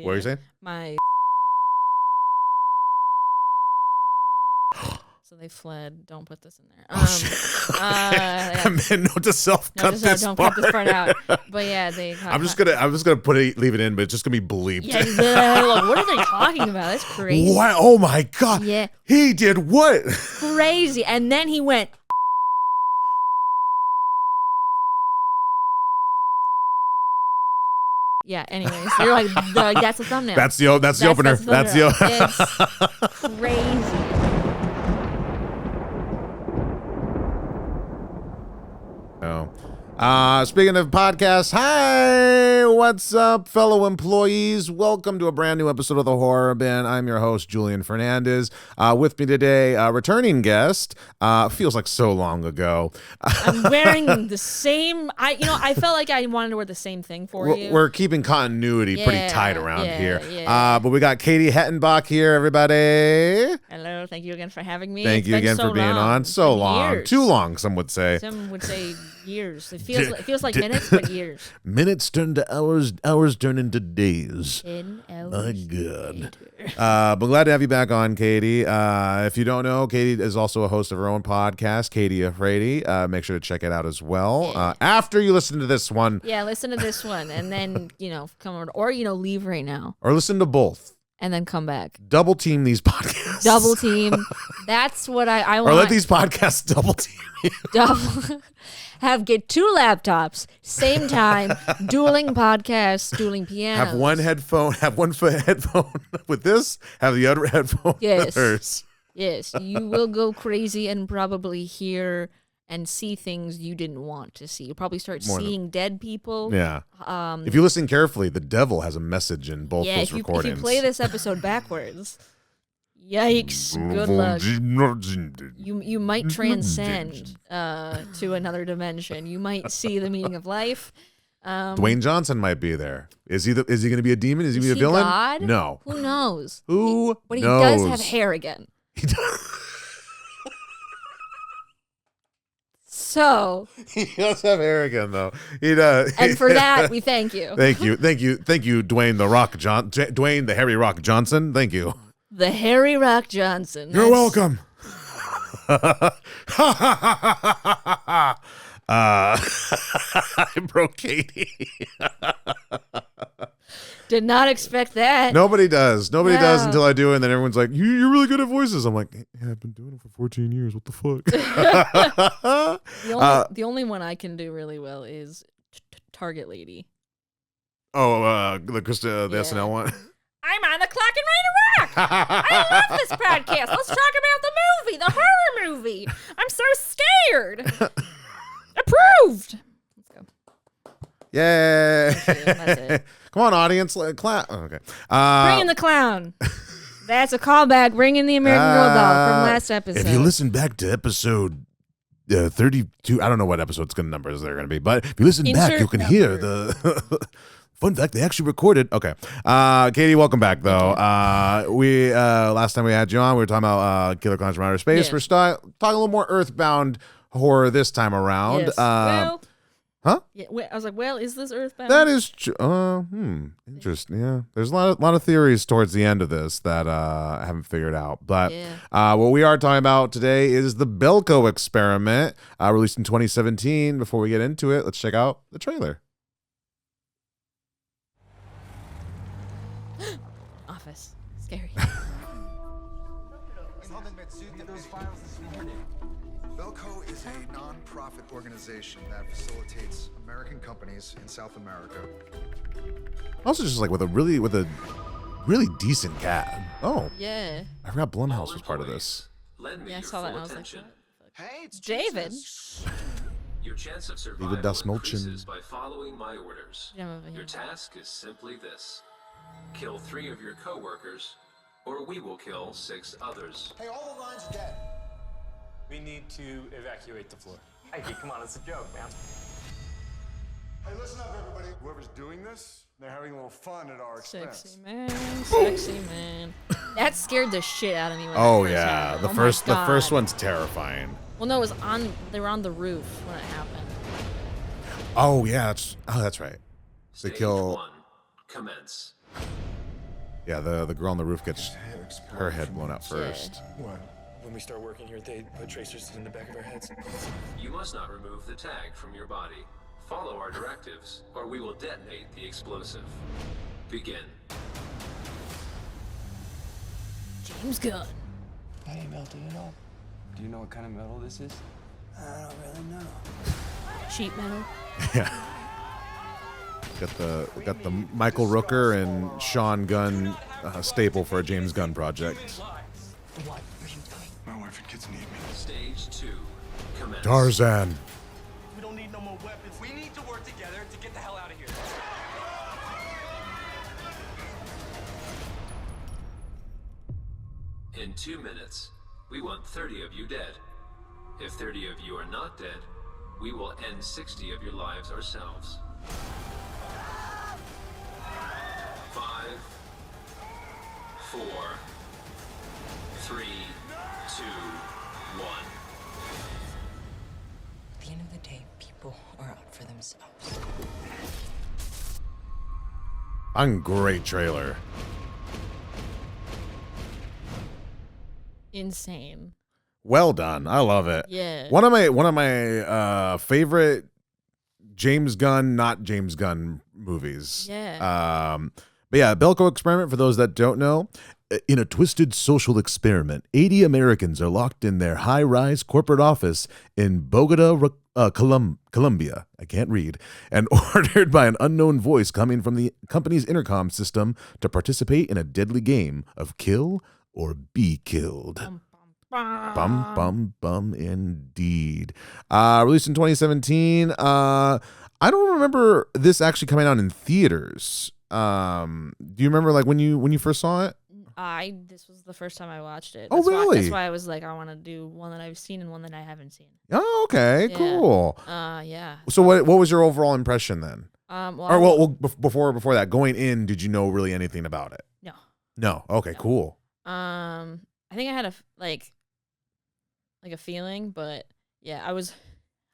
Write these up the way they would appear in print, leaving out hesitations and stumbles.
What are you saying? My. So they fled. Don't put this in there. Note to self, cut this don't part. cut this part out. But yeah, they. I'm just gonna leave it in, but it's just gonna be bleeped. Yeah, like, what are they talking about? That's crazy. What? Oh my god. Yeah. He did what? Crazy. And then he went. Yeah. Anyways, you're like, that's the thumbnail. That's the opener. That's the It's crazy. Speaking of podcasts, hi, what's up, fellow employees? Welcome to a brand new episode of The Horror Bin. I'm your host, Julian Fernandez. With me today, returning guest. Feels like so long ago. I'm wearing the same. I felt like I wanted to wear the same thing for you. We're keeping continuity pretty tight around here. Yeah. But we got Katie Hettenbach here, everybody. Hello, thank you again for having me. Thank you again for being on. So long, years. Too long, some would say. Some would say years. It feels like minutes, but years. Minutes turn to hours, hours turn into days. 10 hours. My God. But glad to have you back on, Katie. If you don't know, Katie is also a host of her own podcast, Katie Hettenbach. Make sure to check it out as well. Yeah. After you listen to this one. Yeah, listen to this one, and then come over, or leave right now, or listen to both. And then come back. Double team these podcasts. Double team. That's what I want. Or let these podcasts double team you. Get two laptops, same time, dueling podcasts, dueling pianos. Have one headphone with this, have the other headphone with hers. Yes, you will go crazy and probably hear and see things you didn't want to see. You'll probably start seeing dead people. Yeah. If you listen carefully, the devil has a message in both those recordings. If you play this episode backwards, yikes, good luck. You might transcend to another dimension. You might see the meaning of life. Dwayne Johnson might be there. Is he going to be a demon? Is he going to be a villain? God? No. Who knows? But he does have hair again. He does. So he does have hair again, though. He does. And for that, we thank you. Thank you, Dwayne Dwayne the Harry Rock Johnson. Thank you. The Harry Rock Johnson. You're welcome. I broke Katie. Did not expect that. Nobody does. Nobody does until I do it, and then everyone's like, you're really good at voices. I'm like, yeah, I've been doing it for 14 years. What the fuck? The only one I can do really well is Target Lady. Oh, the SNL one? I'm on the clock and ready to rock. I love this podcast. Let's talk about the movie, the horror movie. I'm so scared. Approved. Let's go. Yay. That's it. Come on, audience. Clown. Oh, okay. Bring in the clown. That's a callback. Bring in the American Girl doll from last episode. If you listen back to episode 32, I don't know what episode's going to numbers they're going to be, but if you listen back, you can hear the fun fact they actually recorded. Okay. Katie, welcome back, though. We last time we had you on, we were talking about Killer Clowns from Outer Space. We're talking a little more Earthbound horror this time around. Yes. Huh? Yeah, I was like, well, is this Earthbound? That is interesting. Yeah, there's a lot of theories towards the end of this that I haven't figured out. But what we are talking about today is the Belko Experiment, released in 2017. Before we get into it, let's check out the trailer. Office. Scary. Belko is a non-profit organization that facilitates American companies in South America. Also, just like with a really decent cast. Oh, yeah. I forgot Blumhouse was part of this. Yeah, I saw that and I was like, Hey, it's David. Your chance of survival David Das increases by following my orders. Your task is simply this: kill 3 of your co-workers, or we will kill 6 others. Hey, all the lines are dead. We need to evacuate the floor. Hey, come on, it's a joke, man. Hey, listen up, everybody. Whoever's doing this, they're having a little fun at our expense. Sexy man. That scared the shit out of me. When The first one's terrifying. Well, no, they were on the roof when it happened. Oh yeah, that's right. They Stage kill. 1, commence. Yeah, the girl on the roof gets her head blown out first. What? When we start working here, they put tracers in the back of our heads. You must not remove the tag from your body. Follow our directives, or we will detonate the explosive. Begin. James Gunn. Hey, Mel, do you know what kind of metal this is? I don't really know. Cheap metal. Yeah. Got the Michael Rooker and Sean Gunn staple for a James Gunn project. What are you doing? My wife and kids need me. Stage 2. Commence. Tarzan. We don't need no more weapons. We need to work together to get the hell out of here. In 2 minutes, we want 30 of you dead. If 30 of you are not dead, we will end 60 of your lives ourselves. 5, 4, 3, 2, 1. At the end of the day, people are out for themselves. Great trailer. Insane. Well done. I love it. Yeah. One of my favorite James Gunn, not James Gunn movies. Yeah. But yeah, Belko Experiment, for those that don't know, in a twisted social experiment, 80 Americans are locked in their high-rise corporate office in Bogota, Colombia. I can't read. And ordered by an unknown voice coming from the company's intercom system to participate in a deadly game of kill or be killed. Bum, bum, bum, indeed. Released in 2017. I don't remember this actually coming out in theaters. Do you remember like when you first saw it? This was the first time I watched it. Oh, really? That's why I was like, I want to do one that I've seen and one that I haven't seen. Oh, okay, Yeah. cool. Yeah. So what was your overall impression then? Well, Before that, going in, did you know really anything about it? No. No. Okay, No. cool. I think I had a feeling, but yeah,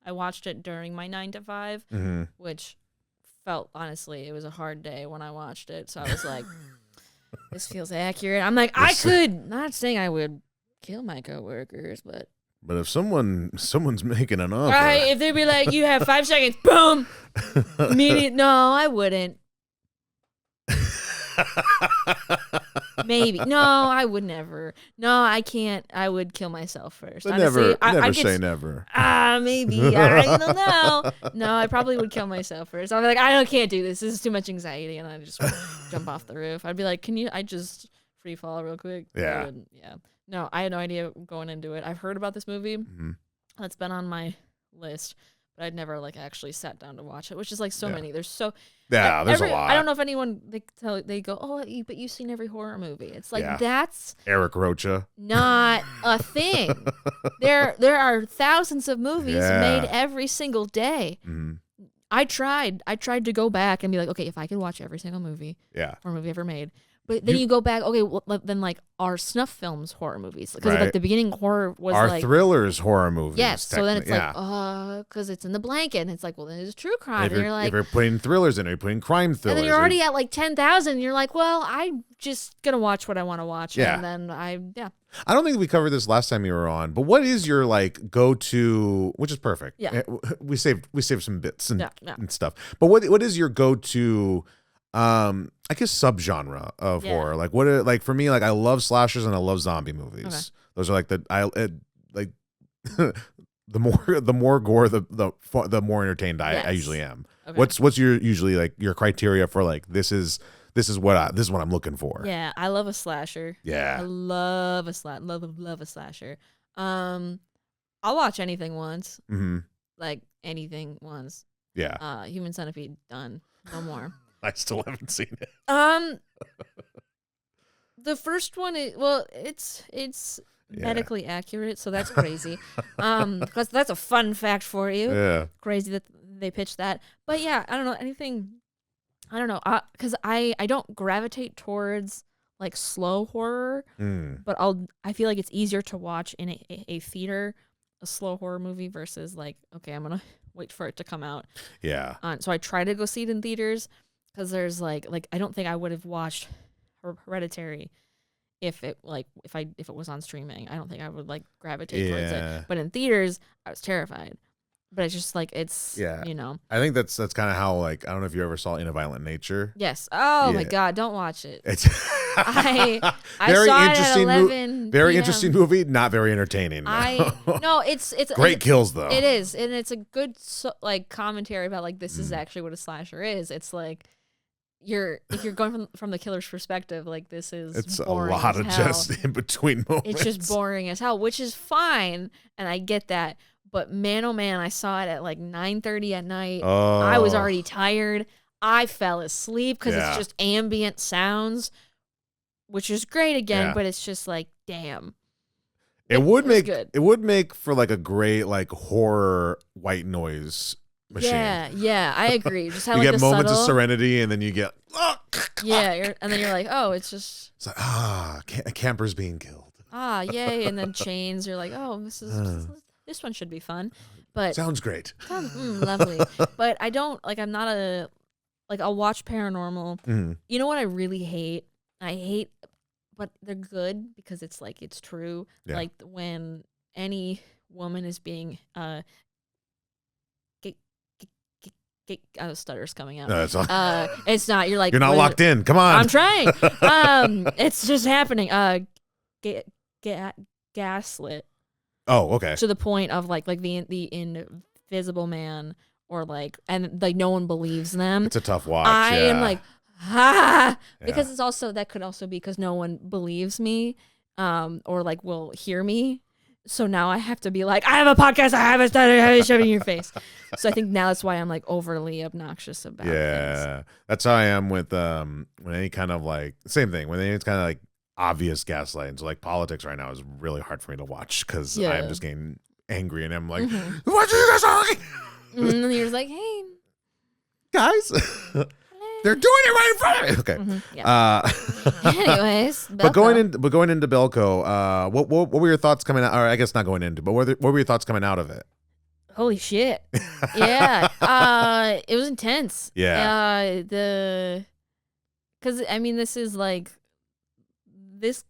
I watched it during my 9 to 5, Mm-hmm. which felt, honestly, it was a hard day when I watched it. So I was like, this feels accurate. I'm like, not saying I would kill my coworkers, but if someone's making an offer, right, if they'd be like, you have 5 seconds, boom, immediate. No, I wouldn't. Maybe. No, I would never. No, I can't. I would kill myself first. But Honestly, never say never. Maybe. I don't know. No, I probably would kill myself first. I'd be like, I can't do this. This is too much anxiety. And I'd just jump off the roof. I'd be like, I just free fall real quick? Yeah. Yeah. No, I had no idea going into it. I've heard about this movie. Mm-hmm. That's been on my list, but I'd never actually sat down to watch it, which is so Yeah. many. There's so There's a lot. I don't know if anyone they go, oh, but you've seen every horror movie. It's like that's Eric Rocha. not a thing. There are thousands of movies made every single day. Mm-hmm. I tried to go back and be like, okay, if I could watch every single movie, horror movie ever made. But then you go back, okay, well, then are snuff films horror movies? Because the beginning horror was Are thrillers horror movies? Yes, so then it's because it's in the blanket, and it's like, well, then it's true crime. If And you're like, if you're putting thrillers in, or you're putting crime thrillers, and then you're already at 10,000. And you're like, well, I'm just gonna watch what I want to watch. Yeah. And then I don't think we covered this last time you were on, but what is your go-to? Which is perfect. Yeah. We saved some bits and Yeah. and stuff. But what is your go-to? I guess subgenre of horror. What for me, I love slashers and I love zombie movies. Okay. Those are the more gore, the more entertained I usually am. Okay. What's your usually your criteria for this is what I'm looking for? Yeah, I love a slasher. Yeah. I love a love a slasher. I'll watch anything once. Mm-hmm. Anything once. Yeah. Human Centipede, done. No more. I still haven't seen it. The first one it's medically accurate, so that's crazy. Because that's a fun fact for you. Yeah. Crazy that they pitched that. But yeah, I don't know anything. I don't know. Because I don't gravitate towards slow horror, but I feel like it's easier to watch in a theater, a slow horror movie versus okay, I'm gonna wait for it to come out. Yeah. So I try to go see it in theaters because there's I don't think I would have watched Hereditary. If it was on streaming, I don't think I would like gravitate towards it. But in theaters, I was terrified. But it's just like it's you know. I think that's kind of how like I don't know if you ever saw In a Violent Nature. Yes. Oh my God, don't watch it. It's I very saw interesting. It at 11 very PM. Interesting movie. Not very entertaining. No, it's great kills though. It is, and it's a good like commentary about like this is actually what a slasher is. It's like. If you're going from the killer's perspective, like this is it's a boring lot of as hell. just in between moments. It's just boring as hell, which is fine, and I get that. But man, oh man, I saw it at like 9:30 at night. I was already tired. I fell asleep because it's just ambient sounds, which is great again. But it's just like, damn. It would make for like a great like horror white noise machine. Yeah, I agree. Just have you like get the moments subtle, of serenity, and then you get and then you're like, oh, it's just like a camper's being killed. Yay, and then chains. You're like, oh, this one should be fun, but sounds great. Lovely, but I don't like. I'm not a like. I'll watch paranormal. You know what I really hate? I hate, but they're good because it's like it's true. Yeah. Like when any woman is being stutter's coming out. No, it's not. You're like you're not locked in. Come on. I'm trying. It's just happening. Gaslit. Oh, okay. To the point of like the invisible man, or like, and like no one believes them. It's a tough watch. I am like because it's also that could also be because no one believes me, or like will hear me. So now I have to be like, I have a podcast, I have a stutter, I have a shove in your face. So I think now that's why I'm like overly obnoxious about things. That's how I am with when any kind of like same thing when any kind of like obvious gaslighting. So like politics right now is really hard for me to watch because I'm just getting angry and I'm like, what are you guys talking? And then you're just like, hey guys. They're doing it right in front of me. Okay. Anyways, Belko. but going into Belko, what were your thoughts coming out? Or I guess not going into, but what were your thoughts coming out of it? Holy shit! Yeah, it was intense. Yeah. Because I mean, this is like this.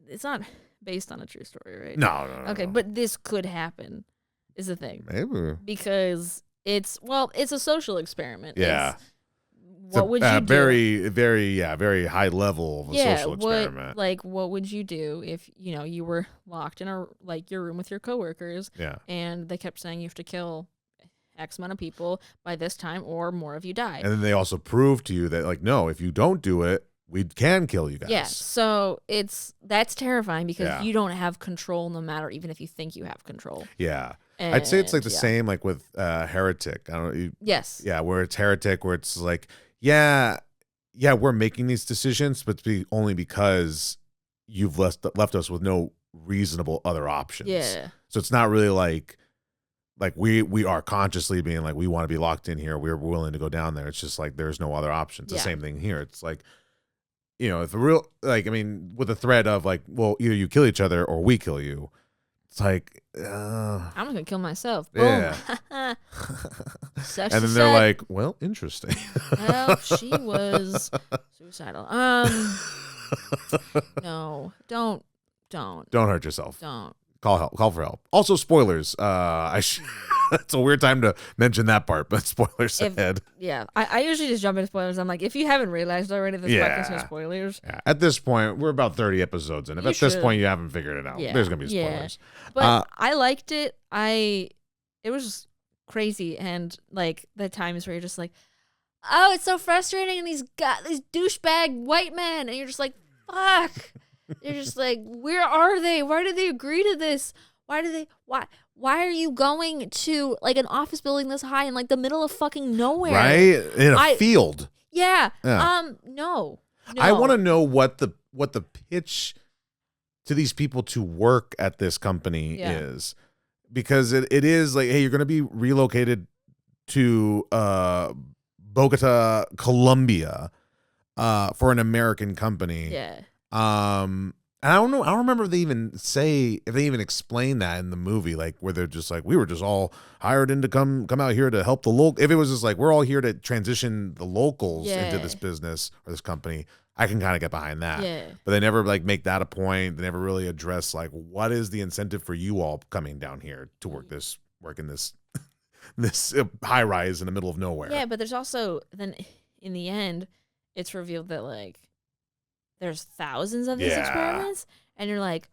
It's not based on a true story, right? No. Okay, but this could happen. Is the thing. Maybe because. It's a social experiment. Yeah. What would you do? Very high level of a social experiment. What would you do if you were locked in your room with your coworkers? Yeah. And they kept saying you have to kill X amount of people by this time, or more of you die. And then they also prove to you that no, if you don't do it, we can kill you guys. Yeah. So that's terrifying because you don't have control, no matter even if you think you have control. Yeah. I'd say it's like the same like with Heretic. I don't know. Yes. Yeah, where it's Heretic, where it's like, we're making these decisions, but only because you've left us with no reasonable other options. Yeah. So it's not really like we are consciously being like, we want to be locked in here. We're willing to go down there. It's just like there's no other options. The same thing here. It's like, if a real with the threat of like, well, either you kill each other or we kill you. It's like I'm gonna kill myself. Boom. Yeah. And then they're like, well, interesting. Well, she was suicidal. No, don't hurt yourself. Don't call for help. Also, spoilers. It's a weird time to mention that part, but spoilers ahead. Yeah, I usually just jump into spoilers. I'm like, if you haven't realized already, this podcast has spoilers. Yeah. At this point, we're about 30 episodes in. If this point you haven't figured it out, there's gonna be spoilers. But I liked it. It was crazy, and like the times where you're just like, oh, it's so frustrating, and these douchebag white men, and you're just like, fuck. You're just like, where are they? Why did they agree to this? Why are you going to like an office building this high in like the middle of fucking nowhere? Right? In a field. Yeah. No. I want to know what the pitch to these people to work at this company is. Because it is like, hey, you're going to be relocated to Bogota, Colombia, for an American company. Yeah. And I don't know. I don't remember if they even explain that in the movie, like where they're just like, we were just all hired in to come out here to help the local. If it was just like, we're all here to transition the locals into this business or this company, I can kind of get behind that. Yeah. But they never like make that a point. They never really address like, what is the incentive for you all coming down here to work in this high rise in the middle of nowhere? Yeah, but there's also then in the end, it's revealed that like there's thousands of these experiments, and you're like,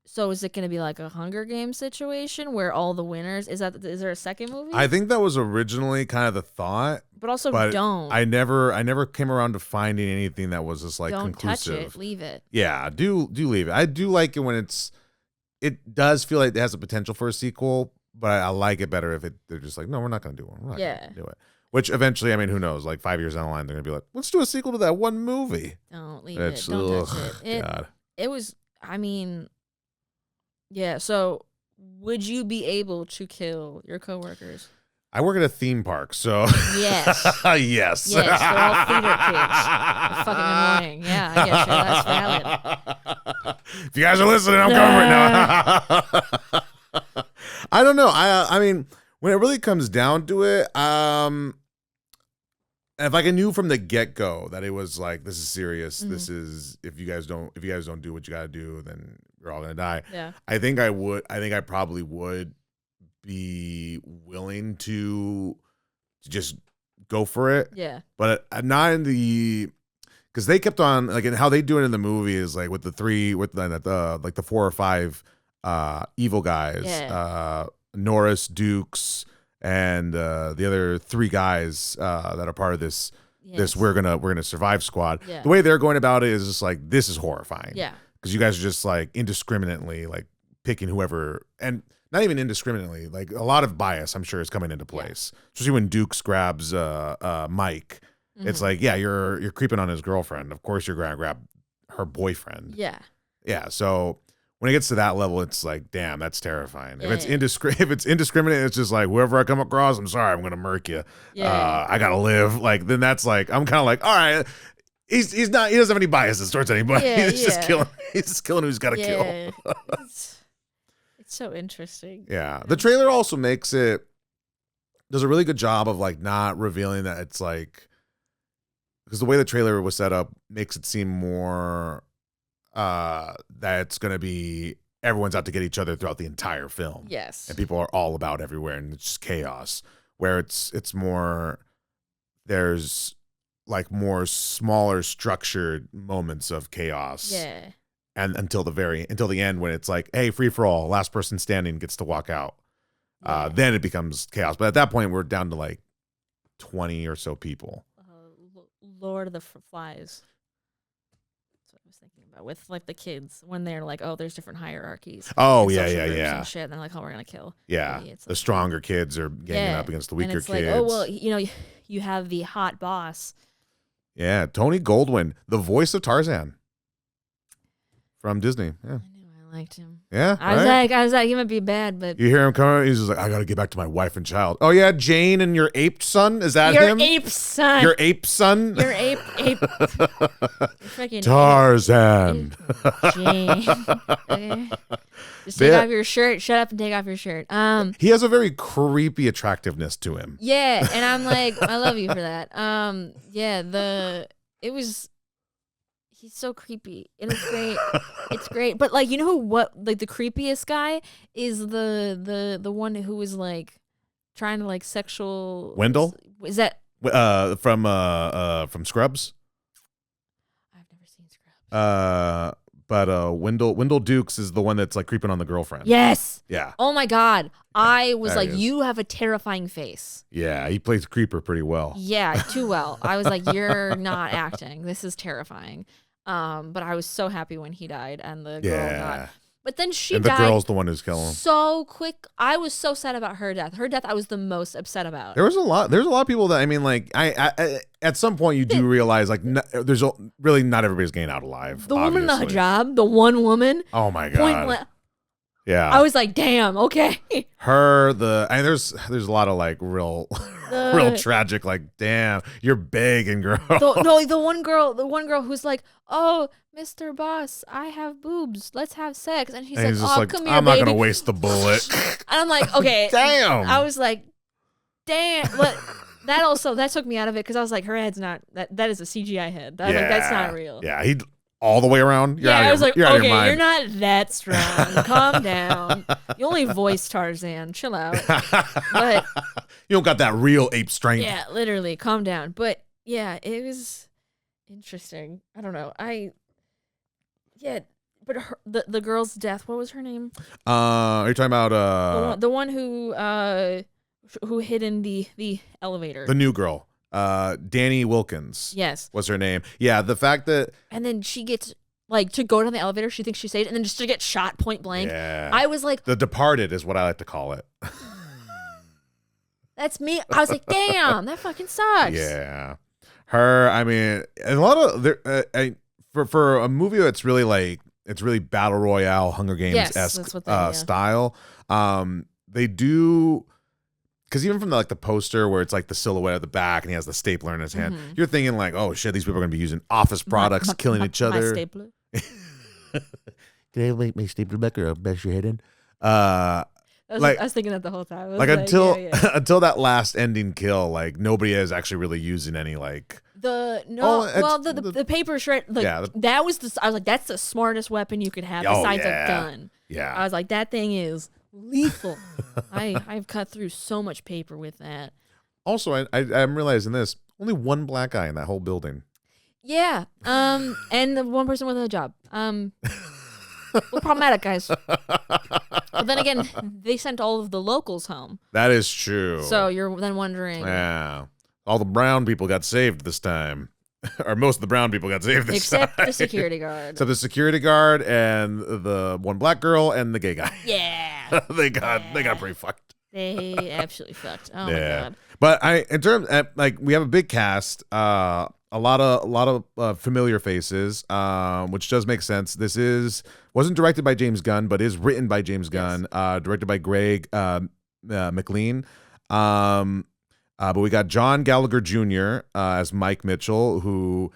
so is it going to be like a Hunger Games situation where all the winners is there a second movie? I think that was originally kind of the thought, but also don't. I never came around to finding anything that was just like don't conclusive. Touch it, leave it. Yeah, do leave it. I do like it when it does feel like it has a potential for a sequel, but I like it better if they're just like, no, we're not going to do one. We're not going to do it. Which eventually, I mean, who knows? Like 5 years down the line, they're gonna be like, "Let's do a sequel to that one movie." Don't leave it. Don't touch it. God. It was. I mean, yeah. So, would you be able to kill your coworkers? I work at a theme park, so yes, yes, they're all theater kids. They're fucking annoying. Yeah, I get you. That's valid. If you guys are listening, I'm coming right now. I don't know. I mean, when it really comes down to it, if like I knew from the get go that it was like, this is serious. Mm-hmm. This is if you guys don't do what you gotta do, then you're all gonna die. Yeah. I think I probably would be willing to just go for it. Yeah. But not in the, because they kept on like, and how they do it in the movie is like with the 4 or 5 evil guys, Norris, Dukes, and the other 3 guys that are part of this we're gonna survive squad. Yeah. The way they're going about it is just like, this is horrifying. Yeah. Because you guys are just like indiscriminately like picking whoever, and not even indiscriminately, like a lot of bias I'm sure is coming into place. Yeah. Especially when Dukes grabs Mike. Mm-hmm. It's like, yeah, you're creeping on his girlfriend. Of course you're gonna grab her boyfriend. Yeah. Yeah. So when it gets to that level, it's like, damn, that's terrifying. Yeah, if it's indiscriminate, it's just like, whoever I come across, I'm sorry, I'm gonna murk you. Yeah. I gotta live. Like, then that's like, I'm kind of like, all right, he doesn't have any biases towards anybody. Yeah, he's just killing who he's gotta kill. It's so interesting. Yeah. The trailer also does a really good job of like not revealing that it's like, because the way the trailer was set up makes it seem more that it's going to be everyone's out to get each other throughout the entire film. Yes. And people are all about everywhere and it's just chaos. Where it's more, there's like more smaller structured moments of chaos. Yeah. And until the end when it's like, hey, free for all, last person standing gets to walk out. Then it becomes chaos. But at that point we're down to like 20 or so people. Lord of the Flies. That's what I was thinking about with like the kids when they're like, oh, there's different hierarchies. Oh yeah. And shit. And they're like, oh, we're gonna kill. Yeah, the stronger kids are ganging up against the weaker kids. Like, oh well, you have the hot boss. Yeah, Tony Goldwyn, the voice of Tarzan from Disney. Yeah, I knew I liked him. Yeah, I was like, he might be bad, but you hear him coming. He's just like, I got to get back to my wife and child. Oh yeah, Jane and your ape son. Is that him? Your ape son. Your ape son. Your ape. Tarzan. Jane. Okay. Just take off your shirt. Shut up and take off your shirt. He has a very creepy attractiveness to him. Yeah, and I'm like, I love you for that. He's so creepy. And it's great. It's great. But like, you know what? Like the creepiest guy is the one who was like trying to like sexual. Wendell? Is that from Scrubs? I've never seen Scrubs. But Wendell Dukes is the one that's like creeping on the girlfriend. Yes. Yeah. Oh my God. I was like, you have a terrifying face. Yeah, he plays creeper pretty well. Yeah, too well. I was like, you're not acting. This is terrifying. But I was so happy when he died and the girl got. But then she died. And the girl's the one who's killing him. So quick. I was so sad about her death. Her death I was the most upset about. There's a lot of people that, I mean, like, I at some point you do realize, like, there's really not everybody's getting out alive. The woman in the hijab, the one woman. Oh my God. Yeah. I was like, damn, okay. There's a lot of like real tragic, like, damn, you're begging, girl. The one girl who's like, oh, Mr. Boss, I have boobs. Let's have sex. And he's And like, he's just oh, like, come here, I'm baby. not gonna waste the bullet. And I'm like, okay. Damn. I was like, damn. But that took me out of it because I was like, her head's not, that is a CGI head. I was like, that's not real. Yeah, he all the way around. I was like, you're out of your okay, mind. you're not that strong. Calm down. You only voiced Tarzan. Chill out. But you don't got that real ape strength. yeah, literally, calm down. But yeah, it was interesting. I don't know. But the girl's death. What was her name? Are you talking about The one who hid in the elevator? the new girl? Danny Wilkins. Yes. Was her name? Yeah, the fact that And then she gets like to go down the elevator. She thinks she's saved, and then just to get shot point blank. Yeah. I was like, The Departed is what I like to call it. that's me. I was like, damn, that fucking sucks. Yeah. Her, I mean, a lot of for a movie that's really like it's really battle royale, Hunger Games esque style. They do. Because even from the poster where it's like the silhouette at the back and he has the stapler in his hand, you're thinking like, oh shit, these people are gonna be using office products, killing each other. My stapler. Can I make my stapler back or I'll bash your head in? I was thinking that the whole time. Until that last ending kill, like nobody is actually really using any like the paper shred. Like, that was I was like, that's the smartest weapon you could have besides a gun. Yeah, I was like, that thing is lethal. I've cut through so much paper with that. Also, I'm realizing this: only one black guy in that whole building. Yeah. And the one person with a job. We're problematic, guys. But then again, they sent all of the locals home. That is true. So you're then wondering. Yeah. All the brown people got saved this time. Or most of the brown people got saved this time. Except the security guard. So the security guard and the one black girl and the gay guy. Yeah. they got pretty fucked. They absolutely fucked. Oh my god. But in terms like we have a big cast, a lot of familiar faces, which does make sense. This wasn't directed by James Gunn, but is written by James Gunn, directed by Greg McLean. But we got John Gallagher Jr. As Mike Mitchell, who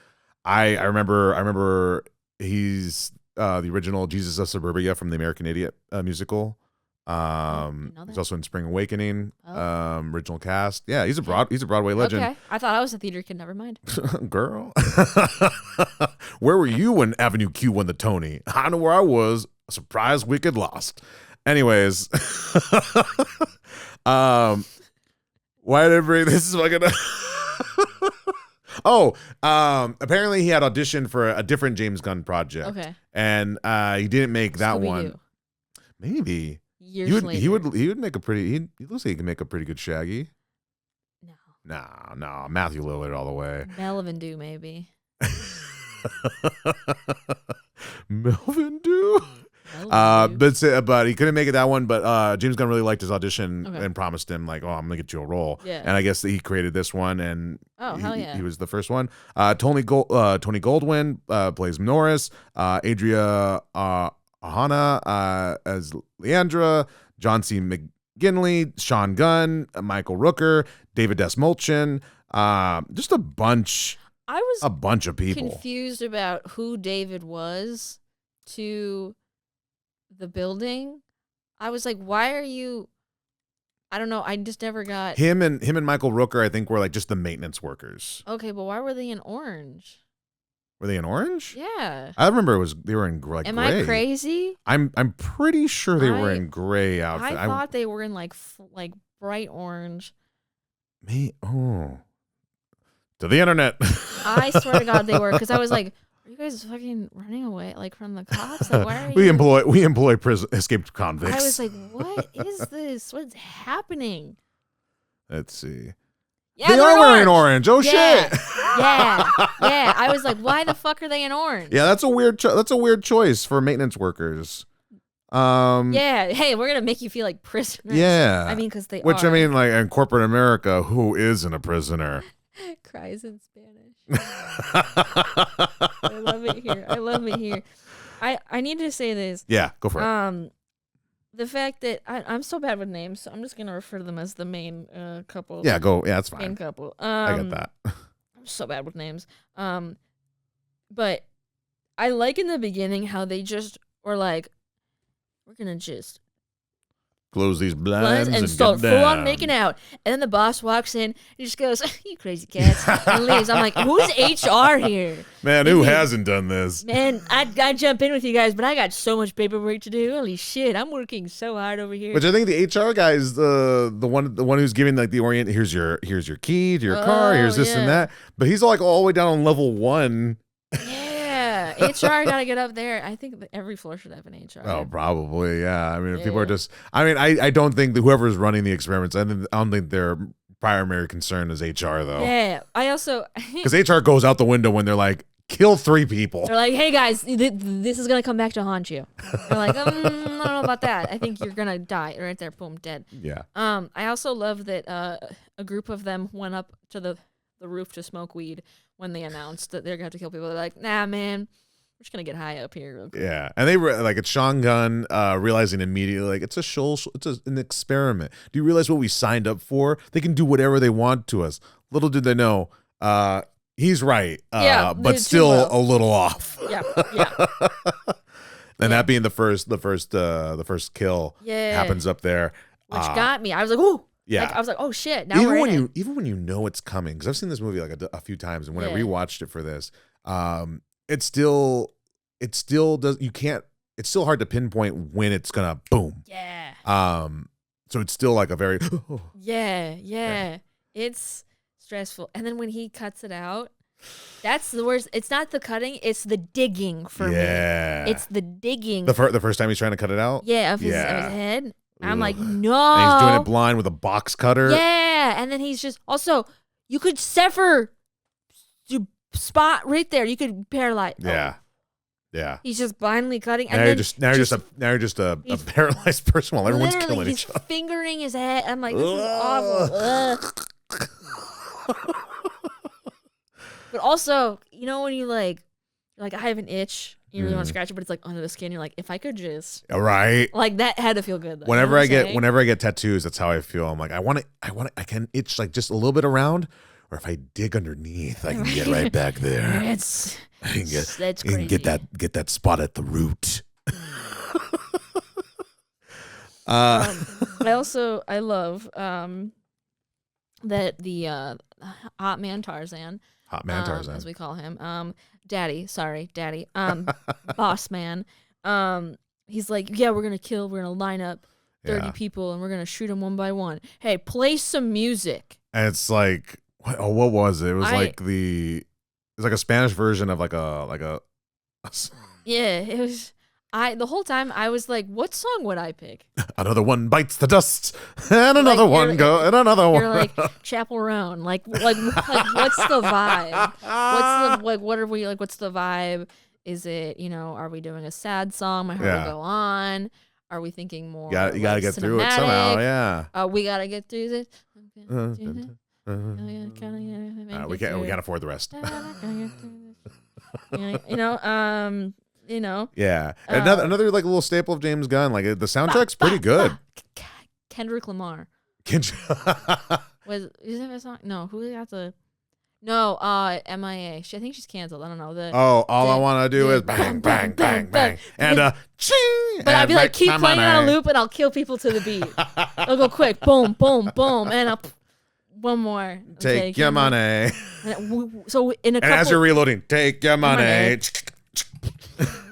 I remember he's the original Jesus of Suburbia from the American Idiot musical. He's also in Spring Awakening, original cast. Yeah, he's a Broadway legend. Okay, I thought I was a theater kid. Never mind. Girl, where were you when Avenue Q won the Tony? I know where I was. Surprised Wicked lost. Anyways, why did I bring this? Is fucking. Apparently he had auditioned for a different James Gunn project. Okay, and he didn't make that one. Maybe. He would make a pretty. He looks like he can make a pretty good Shaggy. No, Matthew Lillard all the way. Melvin Dew maybe. Melvin Dew. But he couldn't make it that one. But James Gunn really liked his audition and promised him like, oh, I'm gonna get you a role. Yeah. And I guess that he created this one, and hell yeah, he was the first one. Tony Goldwyn plays Norris. Adria Ahana as Leandra, John C. McGinley, Sean Gunn, Michael Rooker, David Desmolchin, just a bunch of people. Confused about who David was to the building. I was like, why are you? I don't know. I just never got him and Michael Rooker. I think were like just the maintenance workers. Okay, but why were they in orange? Were they in orange? Yeah. I remember they were in like Am gray. I crazy? I'm pretty sure they were in gray outfit. I thought they were in like bright orange. To the internet. I swear to God they were, because I was like, are you guys fucking running away like from the cops? Like, why are we employ escaped convicts. I was like, what is this? What's happening? Let's see. Yeah, they are wearing orange. Oh shit! Yeah. I was like, why the fuck are they in orange? Yeah, that's a weird. That's a weird choice for maintenance workers. Yeah. Hey, we're gonna make you feel like prisoners. Yeah. I mean, because they. Which I mean, like in corporate America, who isn't a prisoner? Cries in Spanish. I love it here. I need to say this. Yeah, go for it. the fact that I'm so bad with names, so I'm just gonna refer to them as the main couple. Yeah, go. Yeah, that's fine. Main couple. I get that. I'm so bad with names. But I like in the beginning how they just were like, we're gonna just Close these blinds and start get full on down. making out. And then the boss walks in and just goes, "You crazy cats," and leaves. I'm like, who's HR here? Man, who hasn't done this? Man, I'd jump in with you guys, but I got so much paperwork to do. Holy shit, I'm working so hard over here. Which I think the HR guy is the one who's giving like the orient. Here's your key to your car. Here's this and that. But he's like all the way down on level 1. Yeah, HR gotta get up there. I think that every floor should have an HR. Oh, probably, yeah. I mean, if people are just, I mean, I don't think that whoever's running the experiments, I don't think their primary concern is HR though. Yeah, I also because HR goes out the window when they're like, kill 3 people. They're like, hey guys, this is gonna come back to haunt you. They're like, I don't know about that. I think you're gonna die right there. Boom, dead. Yeah. I also love that a group of them went up to the roof to smoke weed when they announced that they're gonna have to kill people. They're like, nah, man, we're just gonna get high up here real quick. Yeah, and they were like, it's Sean Gunn realizing immediately, like, it's an experiment. Do you realize what we signed up for? They can do whatever they want to us. Little did they know, he's right, but still a little off. Yeah. And that being the first kill happens up there, which got me. I was like, ooh. Yeah, like, I was like, oh shit. Now even when you know it's coming, because I've seen this movie like a few times, and when I rewatched it for this, it still does. You can't. It's still hard to pinpoint when it's gonna boom. Yeah. So it's still like a very. Yeah. It's stressful, and then when he cuts it out, that's the worst. It's not the cutting; it's the digging for me. It's the digging. The first time he's trying to cut it out. Yeah, of his head. I'm like, no. And he's doing it blind with a box cutter. Yeah, and then he's just also. You could sever your spot right there. You could paralyze. Yeah. Oh. Yeah. He's just blindly cutting. And now you're just a paralyzed person while everyone's killing each other. He's fingering his head. I'm like, this is awful. But also, you know when you like I have an itch. You really want to scratch it, but it's like under the skin. You're like, if I could just like that had to feel good. Though, whenever I get tattoos, that's how I feel. I'm like, I can itch like just a little bit around, or if I dig underneath, I can get right back there. That's crazy. Get that spot at the root. I love that the hot man Tarzan, as we call him, Daddy, boss man. He's like, yeah, we're gonna line up 30 people and we're gonna shoot them one by one. Hey, play some music. And it's like, what was it? It was like a Spanish version of like a. Yeah, it was. The whole time I was like, what song would I pick? Another one bites the dust, and another one go, and another one. You're like Chapel Roan. Like what's the vibe? What are we like? What's the vibe? Is it, are we doing a sad song? My heart will go on. Are we thinking more? You gotta get through it somehow. Yeah. We gotta get through this. We can't afford the rest. Yeah. Another like little staple of James Gunn. Like the soundtrack's pretty good. Kendrick Lamar. Is that a song? No, who got the? No, MIA. I think she's canceled. I don't know. All I want to do is bang, bang, bang, bang, and ching. But I'd be like, keep playing on a loop, and I'll kill people to the beat. I'll go quick, boom, boom, boom, and I'll one more. Take your money. So in a couple, and as you're reloading, take your money.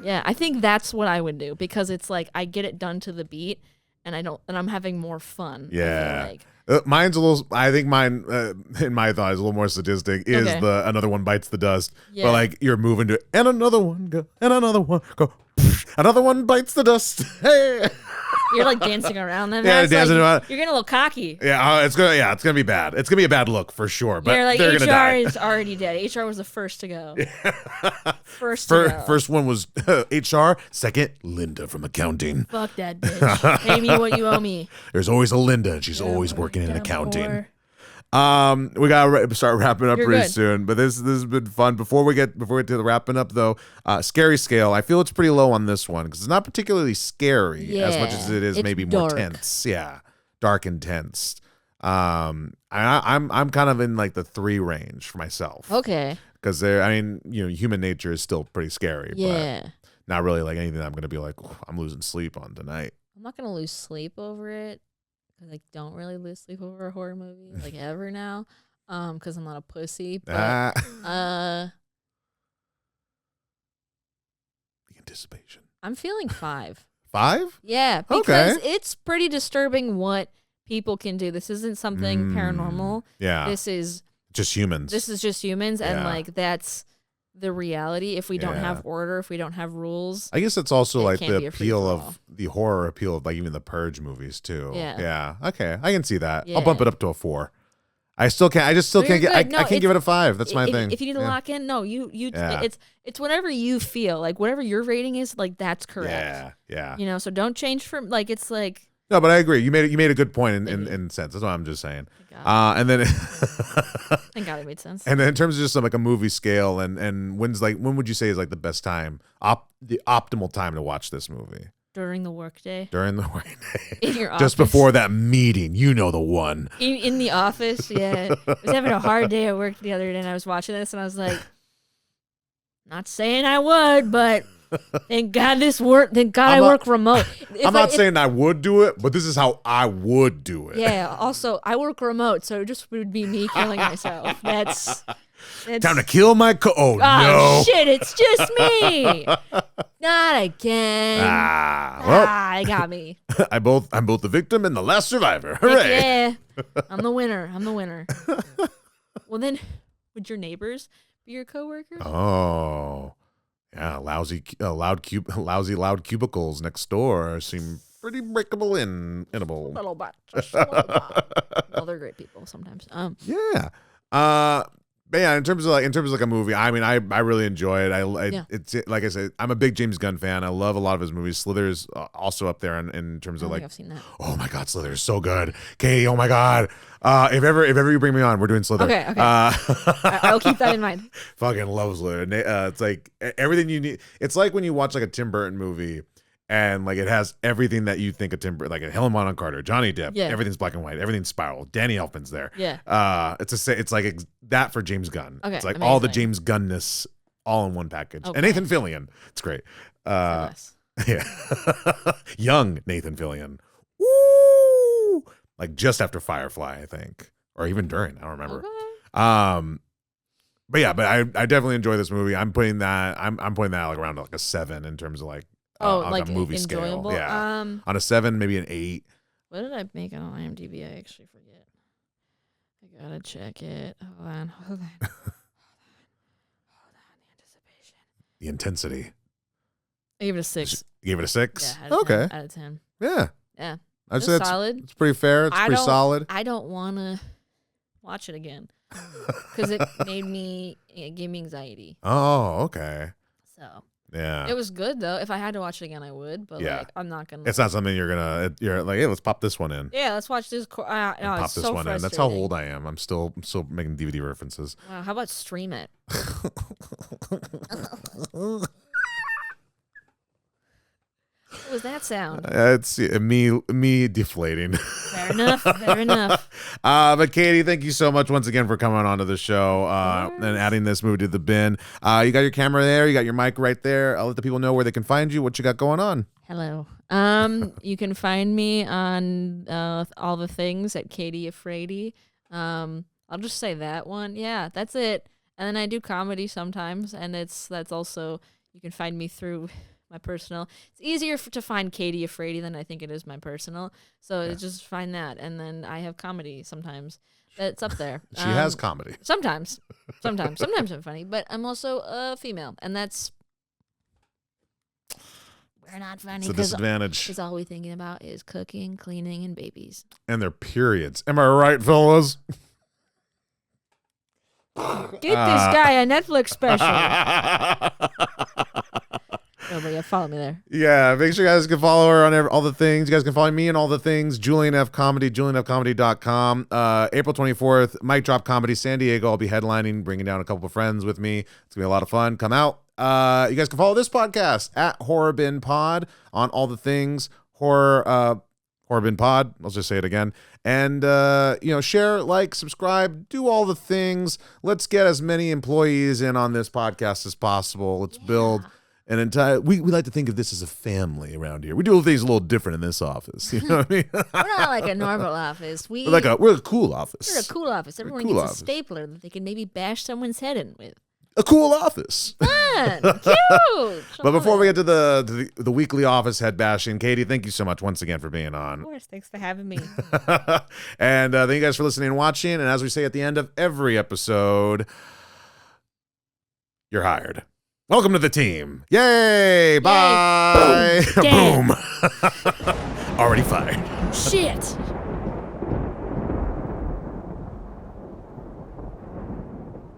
Yeah, I think that's what I would do because it's like I get it done to the beat, and I'm having more fun. Yeah. Mine's a little. I think mine, in my thought, is a little more sadistic. Is the another one bites the dust, but like you're moving to and another one go and another one go, another one bites the dust. Hey. You're like dancing around them. Yeah, dancing around. You're getting a little cocky. Yeah, it's gonna be bad. It's gonna be a bad look for sure. But you're like, they're gonna die. HR is already dead. HR was the first to go. First one was HR. Second, Linda from accounting. Fuck that bitch. Pay me what you owe me. There's always a Linda, and she's always working in accounting. We gotta start wrapping up You're pretty good. soon, but this has been fun. Before we get to the wrapping up though, scary scale. I feel it's pretty low on this one because it's not particularly scary as much as it is it's maybe more dark. tense. Yeah, dark and tense. I'm kind of in like the 3 range for myself. Okay. Because human nature is still pretty scary. Yeah. But not really like anything that I'm gonna be like, "Oh, I'm losing sleep on tonight." I'm not gonna lose sleep over it because I don't really lose sleep over a horror movie like ever now. Because I'm not a pussy. But The anticipation. I'm feeling 5. 5? Yeah, because Okay. it's pretty disturbing what people can do. This isn't something paranormal. Yeah. This is Just humans. just humans, and Yeah. like that's the reality. If we don't Yeah. have order, if we don't have rules, I guess it's also It like can't the be a appeal free-for-all. of the horror appeal of like even the Purge movies too. Yeah. Yeah. Okay. I can see that. Yeah. I'll bump it up to a 4. I just still can't No, get you're good. No, I can't give it a 5. That's my if, thing. If you need to Yeah. lock in, no, you Yeah. it's whatever you feel like, whatever your rating is, like that's correct. Yeah. Yeah. You know, so don't change from like it's like. No, but I agree. You made a good point Thank you. in sense. That's what I'm just saying. Thank God. And then Thank God it made sense. and then in terms of just like a movie scale and when would you say is like the best time, the optimal time to watch this movie? During the workday, During the workday. in your office, Just before that meeting, you know the one. in the office. Yeah, I was having a hard day at work the other day, and I was watching this, and I was like, not saying I would, but thank God I work remote. I'm not saying I would do it, but this is how I would do it. Yeah. Also, I work remote, so it just would be me killing myself. That's Time to kill my Oh no. shit! It's just me. Not again. Well, I got me. I'm both the victim and the last survivor. Hooray! Yeah, I'm the winner. Well, then, would your neighbors be your coworkers? Oh, yeah. Lousy cubicles next door seem pretty breakable inable. A little bit. Just a little bit. Well, they're great people sometimes. Yeah. But yeah, in terms of like a movie, I mean, I really enjoy it. Yeah. It's like I said, I'm a big James Gunn fan. I love a lot of his movies. Slither's also up there in terms I of don't like. think I've seen that. Oh my God, Slither is so good, Katie. Oh my God. If ever you bring me on, we're doing Slither. Okay. I'll keep that in mind. Fucking love Slither. It's like everything you need. It's like when you watch like a Tim Burton movie. And like it has everything that you think of Tim Burton, like a Helen Bonham Carter, Johnny Depp, Yeah. everything's black and white, everything's spiral. Danny Elfman's there. Yeah. It's like that for James Gunn. Okay, It's like all the amazing. James Gunness all in one package. Okay. And Nathan Fillion, it's great. Nice. Yeah, young Nathan Fillion. Woo! Like just after Firefly, I think, or even during. I don't remember. Okay. But yeah, I definitely enjoy this movie. I'm putting that like around like a 7 in terms of like. On like a movie enjoyable. scale, yeah. On a 7, maybe an 8. what did I make it on IMDb? I actually forget. I gotta check it. Hold on. The anticipation. The intensity. I gave it a 6. You gave it a 6. Yeah. Okay. Out of 10. Yeah. Yeah. I'd It's say it's solid. It's pretty fair. It's I pretty don't- solid. I don't want to watch it again because it gave me anxiety. Oh, okay. So Yeah. it was good though. If I had to watch it again, I would. But Yeah. like, I'm not gonna. It's not something you're like, hey, let's pop this one in. Yeah, let's watch this. No, Pop it's this so one in. That's how old I am. I'm still making DVD references. Wow, how about stream it? What was that sound? It's me deflating. Fair enough. Fair enough. But Katie, thank you so much once again for coming onto the show and adding this movie to the bin. You got your camera there. You got your mic right there. I'll let the people know where they can find you. What you got going on? Hello. You can find me on all the things at Katie Hettenbach. I'll just say that one. Yeah, that's it. And then I do comedy sometimes, and that's also, you can find me through my personal. It's easier to find Katie Hettenbach than I think it is my personal. So just find that, and then I have comedy sometimes. That's up there. She has comedy. Sometimes I'm funny, but I'm also a female, and that's, we're not funny It's a disadvantage. because all we're thinking about is cooking, cleaning, and babies. And their periods. Am I right, fellas? Get this guy a Netflix special. No, but yeah, follow me there. Yeah, make sure you guys can follow her on all the things. You guys can follow me on all the things. Julian F. Comedy, julianfcomedy.com. April 24th, Mic Drop Comedy, San Diego. I'll be headlining, bringing down a couple of friends with me. It's going to be a lot of fun. Come out. You guys can follow this podcast at Horror Bin Pod on all the things. Horror Bin Pod. I'll just say it again. And, share, like, subscribe, do all the things. Let's get as many employees in on this podcast as possible. Let's build an entire... We like to think of this as a family around here. We do things a little different in this office. You know what I mean? We're not like a normal office. We're a cool office. We're a cool office. Everyone gets a stapler that they can maybe bash someone's head in with. A cool office. Fun. Cute. But before we get to the weekly office head bashing, Katie, thank you so much once again for being on. Of course. Thanks for having me. And thank you guys for listening and watching. And as we say at the end of every episode, you're hired. Welcome to the team. Yay. Bye. Boom. Boom. Already fired. Shit.